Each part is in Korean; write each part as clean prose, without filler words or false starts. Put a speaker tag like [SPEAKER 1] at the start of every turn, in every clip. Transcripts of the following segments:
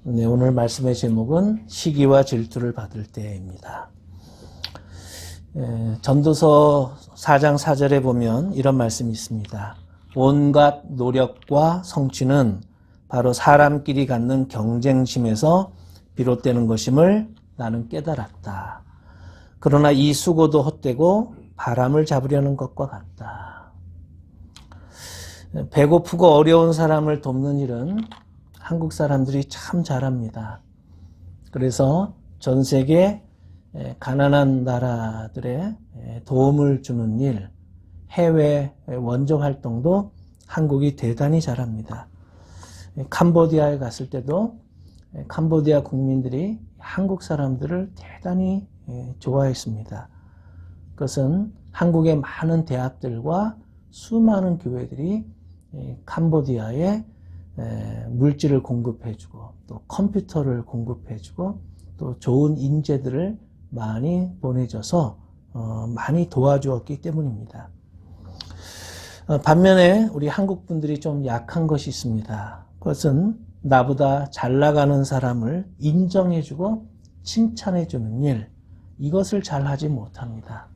[SPEAKER 1] 네, 오늘 말씀의 제목은 시기와 질투를 받을 때입니다. 전도서 4장 4절에 보면 이런 말씀이 있습니다. 온갖 노력과 성취는 바로 사람끼리 갖는 경쟁심에서 비롯되는 것임을 나는 깨달았다. 그러나 이 수고도 헛되고 바람을 잡으려는 것과 같다. 배고프고 어려운 사람을 돕는 일은 한국 사람들이 참 잘합니다. 그래서 전 세계 가난한 나라들의 도움을 주는 일, 해외 원조 활동도 한국이 대단히 잘합니다. 캄보디아에 갔을 때도 캄보디아 국민들이 한국 사람들을 대단히 좋아했습니다. 그것은 한국의 많은 대학들과 수많은 교회들이 캄보디아에 물질을 공급해주고 또 컴퓨터를 공급해주고 또 좋은 인재들을 많이 보내줘서 많이 도와주었기 때문입니다. 반면에 우리 한국 분들이 좀 약한 것이 있습니다. 그것은 나보다 잘 나가는 사람을 인정해주고 칭찬해주는 일, 이것을 잘 하지 못합니다.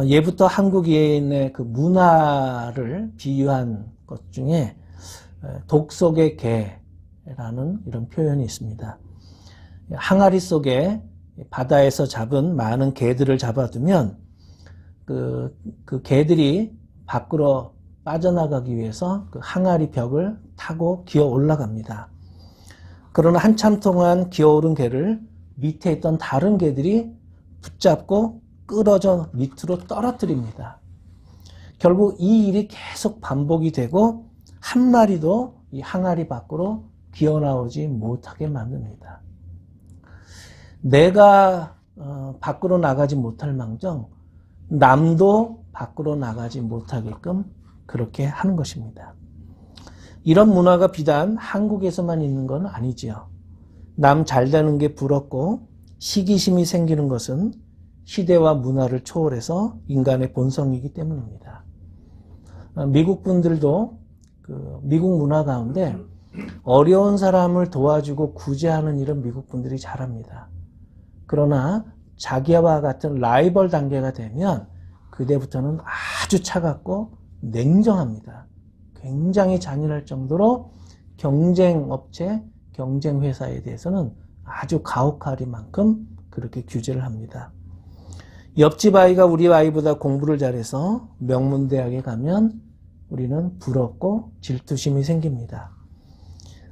[SPEAKER 1] 예부터 한국인의 그 문화를 비유한 것 중에 독 속의 개라는 이런 표현이 있습니다. 항아리 속에 바다에서 잡은 많은 개들을 잡아두면 그 개들이 밖으로 빠져나가기 위해서 그 항아리 벽을 타고 기어 올라갑니다. 그러나 한참 동안 기어오른 개를 밑에 있던 다른 개들이 붙잡고 끌어져 밑으로 떨어뜨립니다. 결국 이 일이 계속 반복이 되고 한 마리도 이 항아리 밖으로 기어나오지 못하게 만듭니다. 내가 밖으로 나가지 못할 망정 남도 밖으로 나가지 못하게끔 그렇게 하는 것입니다. 이런 문화가 비단 한국에서만 있는 건 아니지요. 남 잘 되는 게 부럽고 시기심이 생기는 것은 시대와 문화를 초월해서 인간의 본성이기 때문입니다. 미국 분들도 미국 문화 가운데 어려운 사람을 도와주고 구제하는 일은 미국 분들이 잘합니다. 그러나 자기와 같은 라이벌 단계가 되면 그때부터는 아주 차갑고 냉정합니다. 굉장히 잔인할 정도로 경쟁업체, 경쟁회사에 대해서는 아주 가혹하리만큼 그렇게 규제를 합니다. 옆집 아이가 우리 아이보다 공부를 잘해서 명문대학에 가면 우리는 부럽고 질투심이 생깁니다.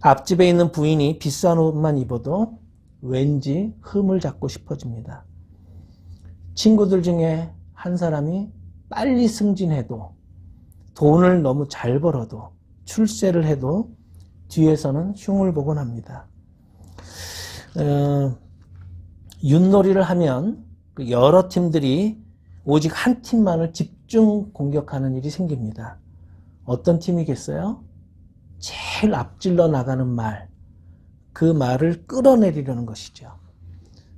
[SPEAKER 1] 앞집에 있는 부인이 비싼 옷만 입어도 왠지 흠을 잡고 싶어집니다. 친구들 중에 한 사람이 빨리 승진해도 돈을 너무 잘 벌어도 출세를 해도 뒤에서는 흉을 보곤 합니다. 윷놀이를 하면 여러 팀들이 오직 한 팀만을 집중 공격하는 일이 생깁니다. 어떤 팀이겠어요? 제일 앞질러 나가는 말, 그 말을 끌어내리려는 것이죠.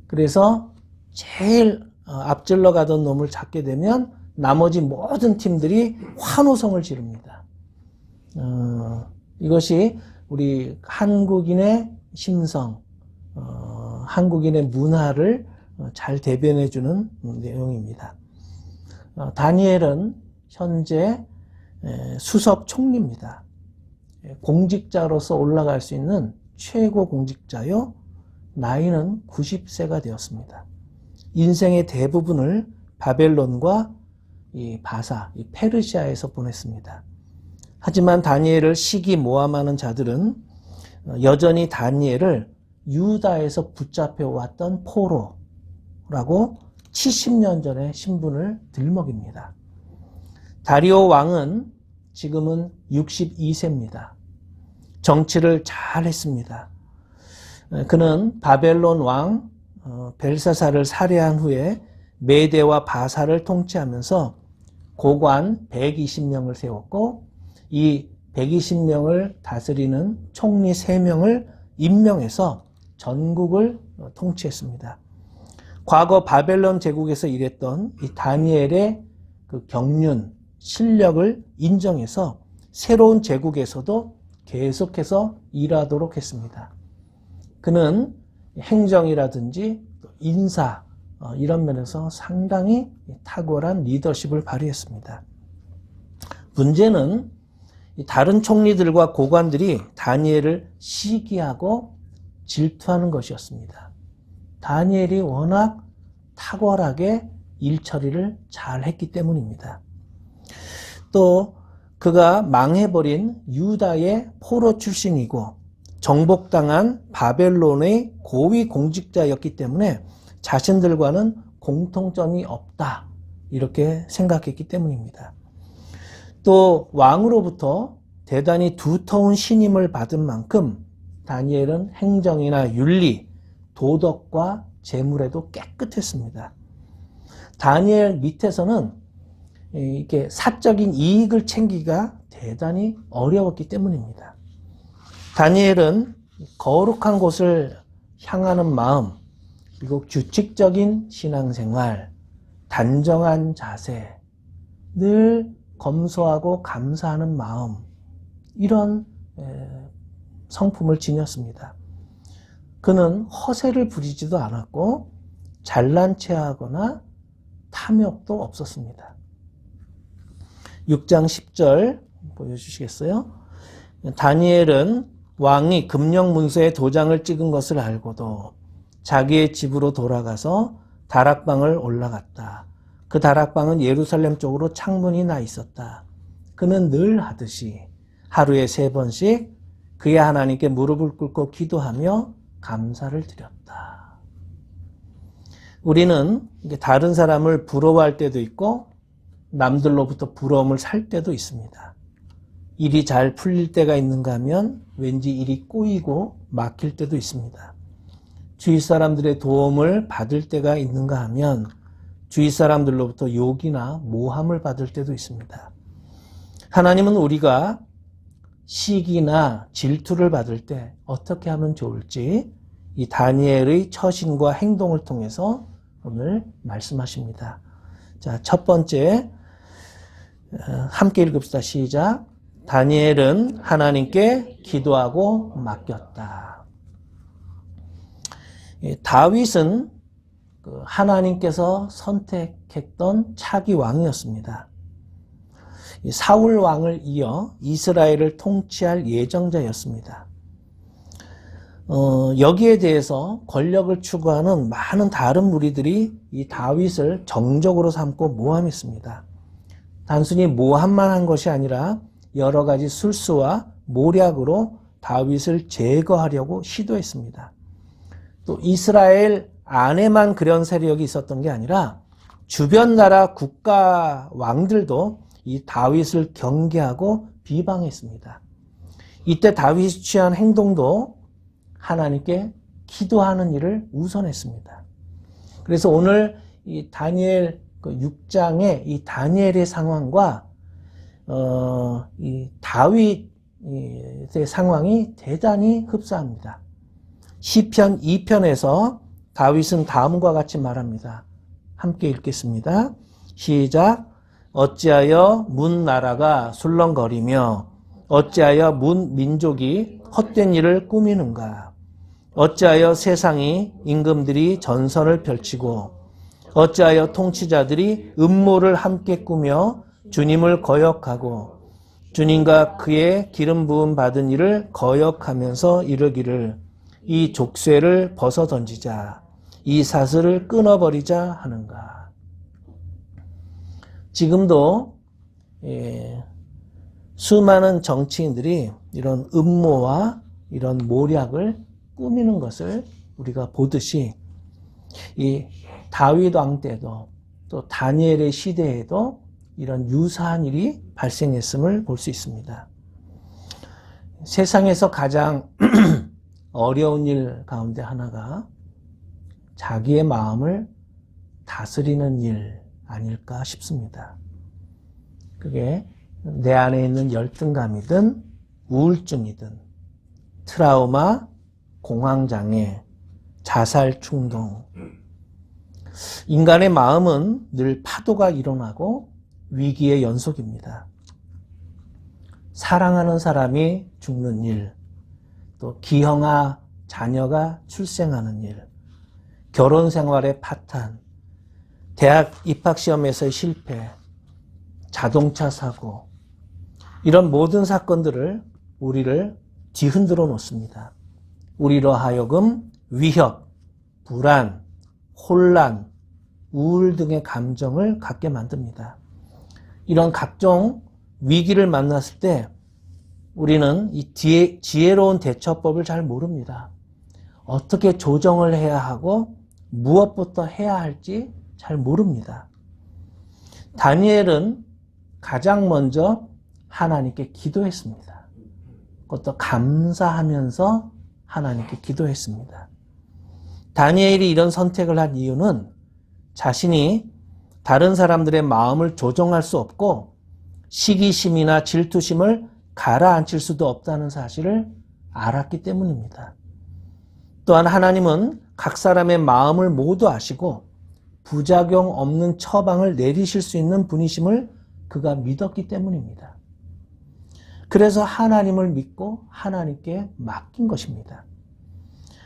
[SPEAKER 1] 그래서 제일 앞질러 가던 놈을 잡게 되면 나머지 모든 팀들이 환호성을 지릅니다. 이것이 우리 한국인의 심성, 한국인의 문화를 잘 대변해주는 내용입니다. 다니엘은 현재 수석 총리입니다. 공직자로서 올라갈 수 있는 최고 공직자요. 나이는 90세가 되었습니다. 인생의 대부분을 바벨론과 이 바사, 이 페르시아에서 보냈습니다. 하지만 다니엘을 시기 모함하는 자들은 여전히 다니엘을 유다에서 붙잡혀 왔던 포로라고 70년 전에 신분을 들먹입니다. 다리오 왕은 지금은 62세입니다. 정치를 잘 했습니다. 그는 바벨론 왕 벨사사를 살해한 후에 메대와 바사를 통치하면서 고관 120명을 세웠고 이 120명을 다스리는 총리 3명을 임명해서 전국을 통치했습니다. 과거 바벨론 제국에서 일했던 이 다니엘의 그 경륜, 실력을 인정해서 새로운 제국에서도 계속해서 일하도록 했습니다. 그는 행정이라든지 인사 이런 면에서 상당히 탁월한 리더십을 발휘했습니다. 문제는 다른 총리들과 고관들이 다니엘을 시기하고 질투하는 것이었습니다. 다니엘이 워낙 탁월하게 일 처리를 잘 했기 때문입니다. 또 그가 망해버린 유다의 포로 출신이고 정복당한 바벨론의 고위 공직자였기 때문에 자신들과는 공통점이 없다 이렇게 생각했기 때문입니다. 또 왕으로부터 대단히 두터운 신임을 받은 만큼 다니엘은 행정이나 윤리, 도덕과 재물에도 깨끗했습니다. 다니엘 밑에서는 이렇게 사적인 이익을 챙기기가 대단히 어려웠기 때문입니다. 다니엘은 거룩한 곳을 향하는 마음, 그리고 규칙적인 신앙생활, 단정한 자세, 늘 검소하고 감사하는 마음, 이런 성품을 지녔습니다. 그는 허세를 부리지도 않았고 잘난 체하거나 탐욕도 없었습니다. 6장 10절 보여주시겠어요? 다니엘은 왕이 금령 문서에 도장을 찍은 것을 알고도 자기의 집으로 돌아가서 다락방을 올라갔다. 그 다락방은 예루살렘 쪽으로 창문이 나 있었다. 그는 늘 하듯이 하루에 3번씩 그의 하나님께 무릎을 꿇고 기도하며 감사를 드렸다. 우리는 다른 사람을 부러워할 때도 있고 남들로부터 부러움을 살 때도 있습니다. 일이 잘 풀릴 때가 있는가 하면 왠지 일이 꼬이고 막힐 때도 있습니다. 주위 사람들의 도움을 받을 때가 있는가 하면 주위 사람들로부터 욕이나 모함을 받을 때도 있습니다. 하나님은 우리가 시기나 질투를 받을 때 어떻게 하면 좋을지 이 다니엘의 처신과 행동을 통해서 오늘 말씀하십니다. 자, 첫 번째 함께 읽읍시다. 시작. 다니엘은 하나님께 기도하고 맡겼다. 다윗은 하나님께서 선택했던 차기 왕이었습니다. 사울 왕을 이어 이스라엘을 통치할 예정자였습니다. 여기에 대해서 권력을 추구하는 많은 다른 무리들이 이 다윗을 정적으로 삼고 모함했습니다. 단순히 모함만 한 것이 아니라 여러 가지 술수와 모략으로 다윗을 제거하려고 시도했습니다. 또 이스라엘 안에만 그런 세력이 있었던 게 아니라 주변 나라 국가 왕들도 이 다윗을 경계하고 비방했습니다. 이때 다윗이 취한 행동도 하나님께 기도하는 일을 우선했습니다. 그래서 오늘 이 다니엘 6장의 이 다니엘의 상황과 이 다윗의 상황이 대단히 흡사합니다. 시편 2편에서 다윗은 다음과 같이 말합니다. 함께 읽겠습니다. 시작. 어찌하여 문 나라가 술렁거리며 어찌하여 문 민족이 헛된 일을 꾸미는가. 어찌하여 세상이 임금들이 전선을 펼치고 어찌하여 통치자들이 음모를 함께 꾸며 주님을 거역하고 주님과 그의 기름 부음 받은 이를 거역하면서 이르기를 이 족쇄를 벗어 던지자, 이 사슬을 끊어버리자 하는가. 지금도 수많은 정치인들이 이런 음모와 이런 모략을 꾸미는 것을 우리가 보듯이 이 다윗 왕 때도 또 다니엘의 시대에도 이런 유사한 일이 발생했음을 볼 수 있습니다. 세상에서 가장 어려운 일 가운데 하나가 자기의 마음을 다스리는 일 아닐까 싶습니다. 그게 내 안에 있는 열등감이든 우울증이든 트라우마, 공황장애, 자살 충동. 인간의 마음은 늘 파도가 일어나고 위기의 연속입니다. 사랑하는 사람이 죽는 일, 또 기형아 자녀가 출생하는 일, 결혼 생활의 파탄, 대학 입학시험에서의 실패, 자동차 사고, 이런 모든 사건들을 우리를 뒤흔들어 놓습니다. 우리로 하여금 위협, 불안, 혼란, 우울 등의 감정을 갖게 만듭니다. 이런 각종 위기를 만났을 때 우리는 이 지혜로운 대처법을 잘 모릅니다. 어떻게 조정을 해야 하고 무엇부터 해야 할지 잘 모릅니다. 다니엘은 가장 먼저 하나님께 기도했습니다. 그것도 감사하면서 하나님께 기도했습니다. 다니엘이 이런 선택을 한 이유는 자신이 다른 사람들의 마음을 조종할 수 없고 시기심이나 질투심을 가라앉힐 수도 없다는 사실을 알았기 때문입니다. 또한 하나님은 각 사람의 마음을 모두 아시고 부작용 없는 처방을 내리실 수 있는 분이심을 그가 믿었기 때문입니다. 그래서 하나님을 믿고 하나님께 맡긴 것입니다.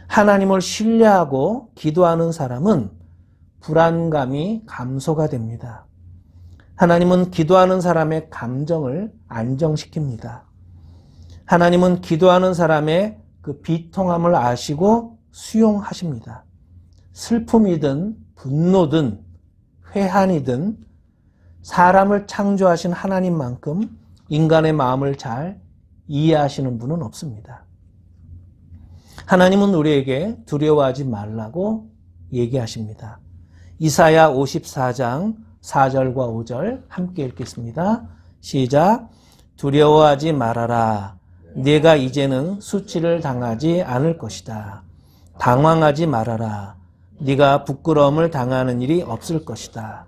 [SPEAKER 1] 하나님을 신뢰하고 기도하는 사람은 불안감이 감소가 됩니다. 하나님은 기도하는 사람의 감정을 안정시킵니다. 하나님은 기도하는 사람의 그 비통함을 아시고 수용하십니다. 슬픔이든 분노든 회한이든 사람을 창조하신 하나님만큼 인간의 마음을 잘 이해하시는 분은 없습니다. 하나님은 우리에게 두려워하지 말라고 얘기하십니다. 이사야 54장 4절과 5절 함께 읽겠습니다. 시작. 두려워하지 말아라. 네가 이제는 수치를 당하지 않을 것이다. 당황하지 말아라. 네가 부끄러움을 당하는 일이 없을 것이다.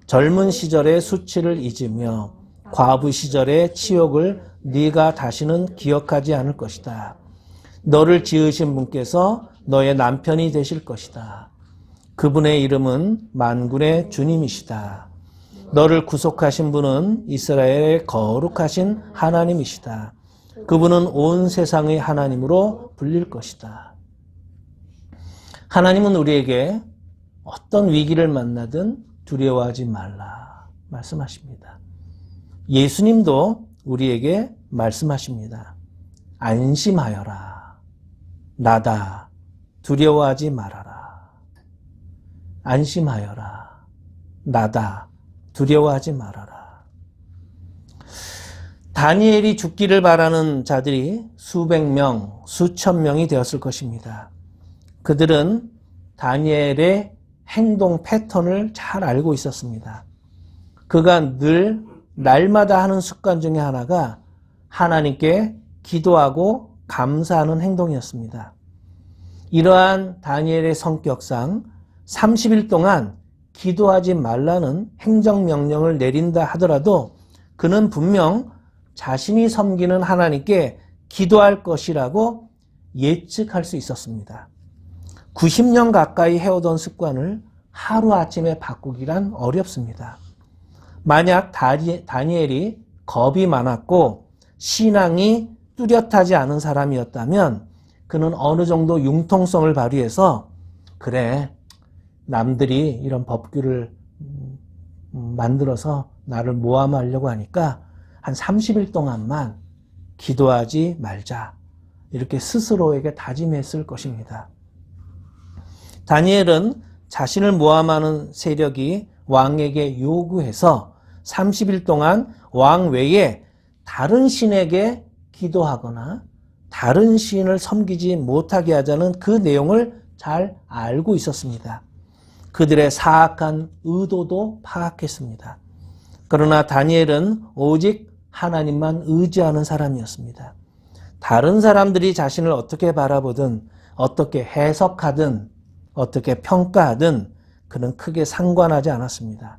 [SPEAKER 1] 젊은 시절의 수치를 잊으며 과부 시절의 치욕을 네가 다시는 기억하지 않을 것이다. 너를 지으신 분께서 너의 남편이 되실 것이다. 그분의 이름은 만군의 주님이시다. 너를 구속하신 분은 이스라엘의 거룩하신 하나님이시다. 그분은 온 세상의 하나님으로 불릴 것이다. 하나님은 우리에게 어떤 위기를 만나든 두려워하지 말라 말씀하십니다. 예수님도 우리에게 말씀하십니다. 안심하여라. 나다. 두려워하지 말아라. 안심하여라. 나다. 두려워하지 말아라. 다니엘이 죽기를 바라는 자들이 수백 명, 수천 명이 되었을 것입니다. 그들은 다니엘의 행동 패턴을 잘 알고 있었습니다. 그가 늘 날마다 하는 습관 중에 하나가 하나님께 기도하고 감사하는 행동이었습니다. 이러한 다니엘의 성격상 30일 동안 기도하지 말라는 행정명령을 내린다 하더라도 그는 분명 자신이 섬기는 하나님께 기도할 것이라고 예측할 수 있었습니다. 90년 가까이 해오던 습관을 하루아침에 바꾸기란 어렵습니다. 만약 다니엘이 겁이 많았고 신앙이 뚜렷하지 않은 사람이었다면 그는 어느 정도 융통성을 발휘해서 그래, 남들이 이런 법규를 만들어서 나를 모함하려고 하니까 한 30일 동안만 기도하지 말자. 이렇게 스스로에게 다짐했을 것입니다. 다니엘은 자신을 모함하는 세력이 왕에게 요구해서 30일 동안 왕 외에 다른 신에게 기도하거나 다른 신을 섬기지 못하게 하자는 그 내용을 잘 알고 있었습니다. 그들의 사악한 의도도 파악했습니다. 그러나 다니엘은 오직 하나님만 의지하는 사람이었습니다. 다른 사람들이 자신을 어떻게 바라보든 어떻게 해석하든 어떻게 평가하든 그는 크게 상관하지 않았습니다.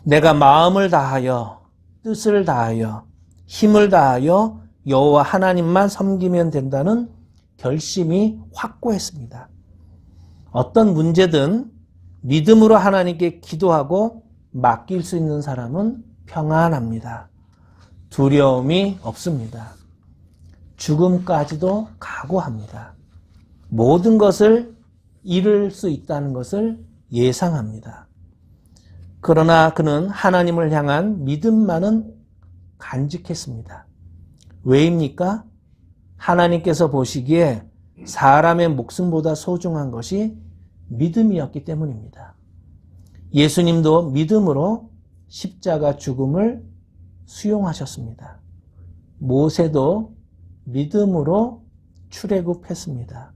[SPEAKER 1] 내가 마음을 다하여 뜻을 다하여 힘을 다하여 여호와 하나님만 섬기면 된다는 결심이 확고했습니다. 어떤 문제든 믿음으로 하나님께 기도하고 맡길 수 있는 사람은 평안합니다. 두려움이 없습니다. 죽음까지도 각오합니다. 모든 것을 잃을 수 있다는 것을 예상합니다. 그러나 그는 하나님을 향한 믿음만은 간직했습니다. 왜입니까? 하나님께서 보시기에 사람의 목숨보다 소중한 것이 믿음이었기 때문입니다. 예수님도 믿음으로 십자가 죽음을 수용하셨습니다. 모세도 믿음으로 출애굽했습니다.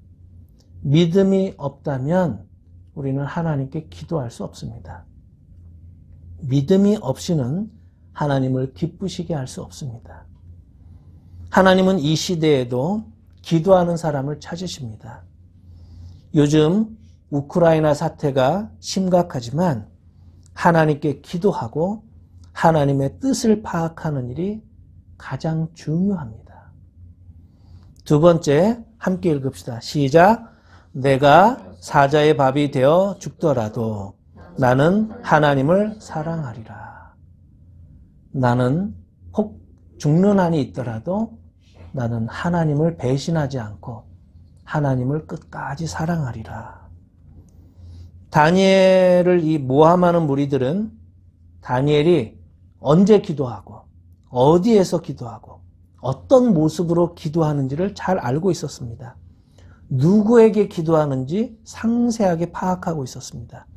[SPEAKER 1] 믿음이 없다면 우리는 하나님께 기도할 수 없습니다. 믿음이 없이는 하나님을 기쁘시게 할 수 없습니다. 하나님은 이 시대에도 기도하는 사람을 찾으십니다. 요즘 우크라이나 사태가 심각하지만 하나님께 기도하고 하나님의 뜻을 파악하는 일이 가장 중요합니다. 두 번째, 함께 읽읍시다. 시작. 내가 사자의 밥이 되어 죽더라도 나는 하나님을 사랑하리라. 나는 혹 죽는 한이 있더라도 나는 하나님을 배신하지 않고 하나님을 끝까지 사랑하리라. 다니엘을 이 모함하는 무리들은 다니엘이 언제 기도하고 어디에서 기도하고 어떤 모습으로 기도하는지를 잘 알고 있었습니다. 누구에게 기도하는지 상세하게 파악하고 있었습니다.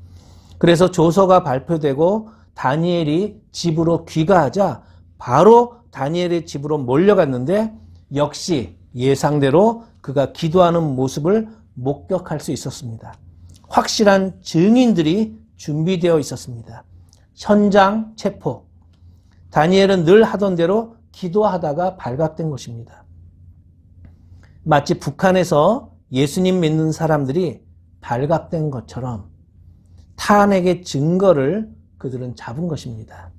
[SPEAKER 1] 그래서 조서가 발표되고 다니엘이 집으로 귀가하자 바로 다니엘의 집으로 몰려갔는데 역시 예상대로 그가 기도하는 모습을 목격할 수 있었습니다. 확실한 증인들이 준비되어 있었습니다. 현장 체포. 다니엘은 늘 하던 대로 기도하다가 발각된 것입니다. 마치 북한에서 예수님 믿는 사람들이 발각된 것처럼 탄핵의 증거를 그들은 잡은 것입니다.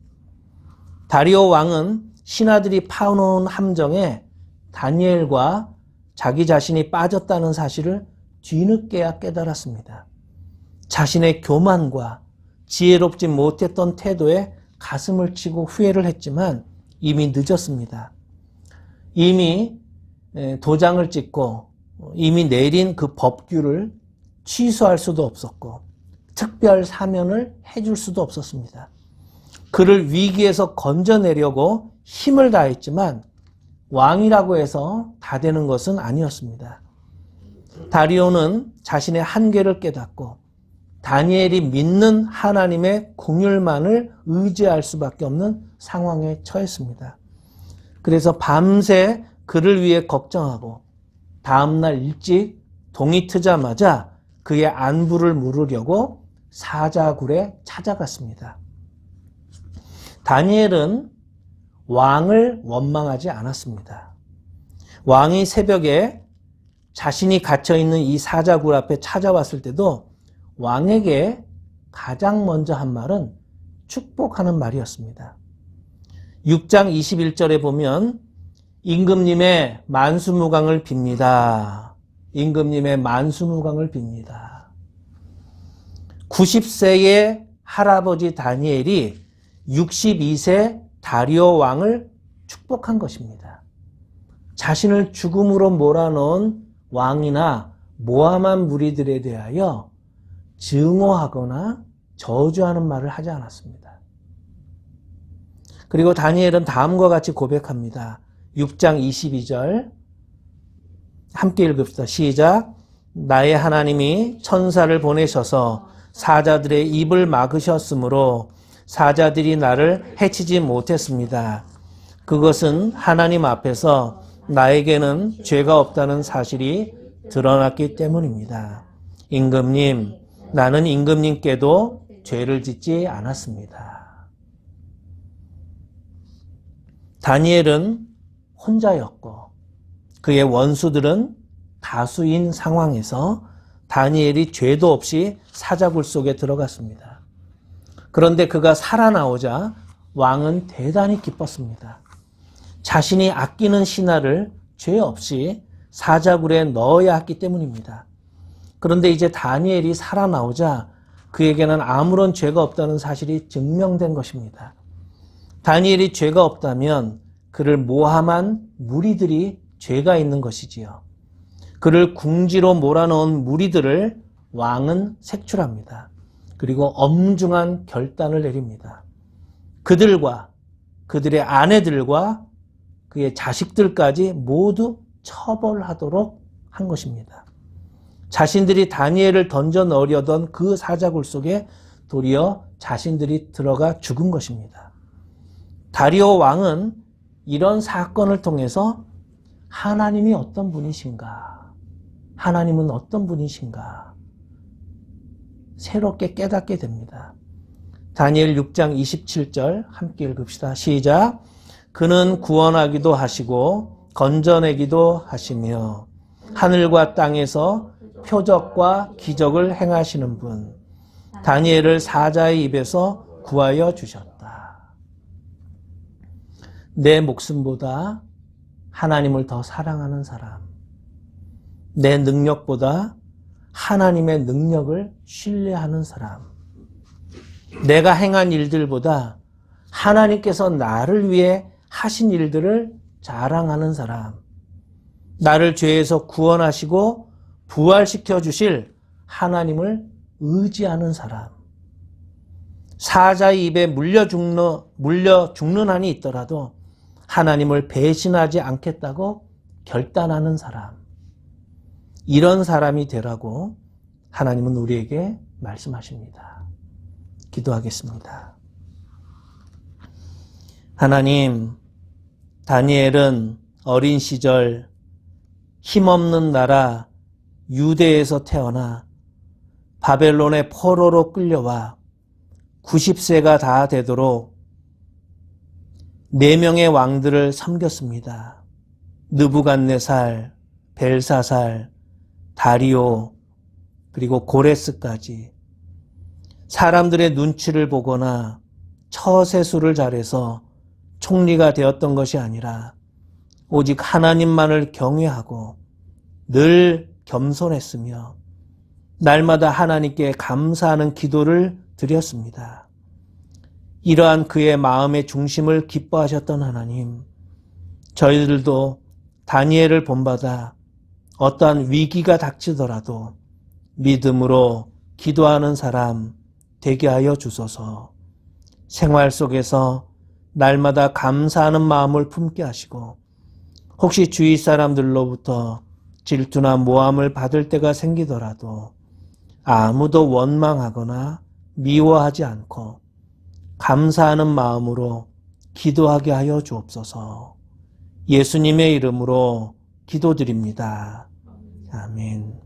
[SPEAKER 1] 다리오 왕은 신하들이 파놓은 함정에 다니엘과 자기 자신이 빠졌다는 사실을 뒤늦게야 깨달았습니다. 자신의 교만과 지혜롭지 못했던 태도에 가슴을 치고 후회를 했지만 이미 늦었습니다. 이미 도장을 찍고 이미 내린 그 법규를 취소할 수도 없었고 특별 사면을 해줄 수도 없었습니다. 그를 위기에서 건져내려고 힘을 다했지만 왕이라고 해서 다 되는 것은 아니었습니다. 다리오는 자신의 한계를 깨닫고 다니엘이 믿는 하나님의 긍휼만을 의지할 수밖에 없는 상황에 처했습니다. 그래서 밤새 그를 위해 걱정하고 다음날 일찍 동이 트자마자 그의 안부를 물으려고 사자굴에 찾아갔습니다. 다니엘은 왕을 원망하지 않았습니다. 왕이 새벽에 자신이 갇혀있는 이 사자굴 앞에 찾아왔을 때도 왕에게 가장 먼저 한 말은 축복하는 말이었습니다. 6장 21절에 보면 임금님의 만수무강을 빕니다. 임금님의 만수무강을 빕니다. 90세의 할아버지 다니엘이 62세 다리오 왕을 축복한 것입니다. 자신을 죽음으로 몰아넣은 왕이나 모함한 무리들에 대하여 증오하거나 저주하는 말을 하지 않았습니다. 그리고 다니엘은 다음과 같이 고백합니다. 6장 22절 함께 읽읍시다. 시작. 나의 하나님이 천사를 보내셔서 사자들의 입을 막으셨으므로 사자들이 나를 해치지 못했습니다. 그것은 하나님 앞에서 나에게는 죄가 없다는 사실이 드러났기 때문입니다. 임금님, 나는 임금님께도 죄를 짓지 않았습니다. 다니엘은 혼자였고 그의 원수들은 다수인 상황에서 다니엘이 죄도 없이 사자굴 속에 들어갔습니다. 그런데 그가 살아나오자 왕은 대단히 기뻤습니다. 자신이 아끼는 신하를 죄 없이 사자굴에 넣어야 했기 때문입니다. 그런데 이제 다니엘이 살아나오자 그에게는 아무런 죄가 없다는 사실이 증명된 것입니다. 다니엘이 죄가 없다면 그를 모함한 무리들이 죄가 있는 것이지요. 그를 궁지로 몰아넣은 무리들을 왕은 색출합니다. 그리고 엄중한 결단을 내립니다. 그들과 그들의 아내들과 그의 자식들까지 모두 처벌하도록 한 것입니다. 자신들이 다니엘을 던져 넣으려던 그 사자굴 속에 도리어 자신들이 들어가 죽은 것입니다. 다리오 왕은 이런 사건을 통해서 하나님이 어떤 분이신가, 하나님은 어떤 분이신가 새롭게 깨닫게 됩니다. 다니엘 6장 27절 함께 읽읍시다. 시작. 그는 구원하기도 하시고 건져내기도 하시며 하늘과 땅에서 표적과 기적을 행하시는 분, 다니엘을 사자의 입에서 구하여 주셨다. 내 목숨보다 하나님을 더 사랑하는 사람, 내 능력보다 하나님의 능력을 신뢰하는 사람, 내가 행한 일들보다 하나님께서 나를 위해 하신 일들을 자랑하는 사람, 나를 죄에서 구원하시고 부활시켜 주실 하나님을 의지하는 사람, 사자의 입에 물려 죽는 한이 있더라도 하나님을 배신하지 않겠다고 결단하는 사람, 이런 사람이 되라고 하나님은 우리에게 말씀하십니다. 기도하겠습니다. 하나님, 다니엘은 어린 시절 힘없는 나라 유대에서 태어나 바벨론의 포로로 끌려와 90세가 다 되도록 4명의 왕들을 섬겼습니다. 느부갓네살, 벨사살, 다리오, 그리고 고레스까지. 사람들의 눈치를 보거나 처세술을 잘해서 총리가 되었던 것이 아니라 오직 하나님만을 경외하고 늘 겸손했으며 날마다 하나님께 감사하는 기도를 드렸습니다. 이러한 그의 마음의 중심을 기뻐하셨던 하나님, 저희들도 다니엘을 본받아 어떠한 위기가 닥치더라도 믿음으로 기도하는 사람 되게 하여 주소서. 생활 속에서 날마다 감사하는 마음을 품게 하시고 혹시 주위 사람들로부터 질투나 모함을 받을 때가 생기더라도 아무도 원망하거나 미워하지 않고 감사하는 마음으로 기도하게 하여 주옵소서. 예수님의 이름으로 기도드립니다. 아멘.